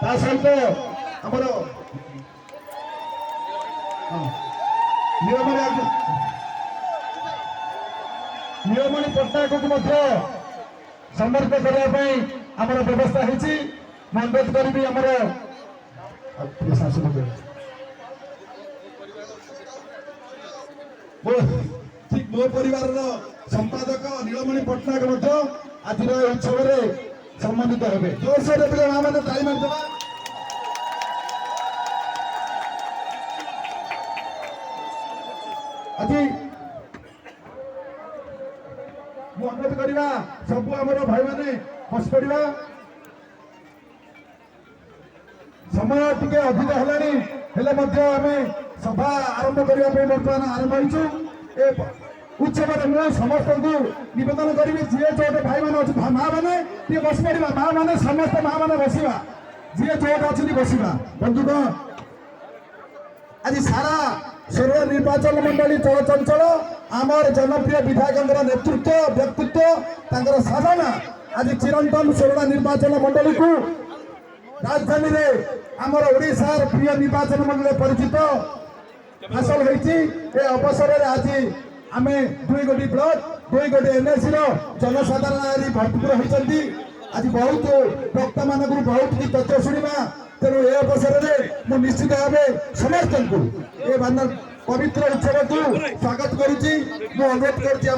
ता सहित आमर नीलमणि पट्टनायक को समर्पित करने आमर व्यवस्था होती अनुरोध करी आमर ठीक मो परिवार संपादक नीलमणि पट्टनायक आज उत्सव में सम्मानित हे जोरसोर पे माँ मैंने ताली मारदेवा आज अनुरोध करवा सब आम भाई मैंने बस पड़ा समय टे अधिक है सभा आरंभ करने बर्तमान आरंभ हो उत्सव में समस्त को नवेदन करी जी जो भाई मैंने माँ मैंने बस पड़ा माँ मैंने समस्त माँ मैंने बसवा जी जो अच्छी बसवा बंधुगण आज सारा सोरडा निर्वाचन मंडली चलचंचल आमर जनप्रिय विधायक नेतृत्व व्यक्तित्व साधना आज चिरंतन सोरडा निर्वाचन मंडली को राजधानी में आमर ओडिशार प्रिय निर्वाचन मंडली परिचित हासिल होती अवसर में आज आम 2 गोटी ब्लॉक 2 गोटी एनएसी जनसाधारण भरपूर होती आज बहुत वक्ता मान बहुत की तथ्य शुणा तेणु ए अवसर में निश्चित भाव समस्त को पवित्र उत्सव को स्वागत करुच्ची अनुरोध कर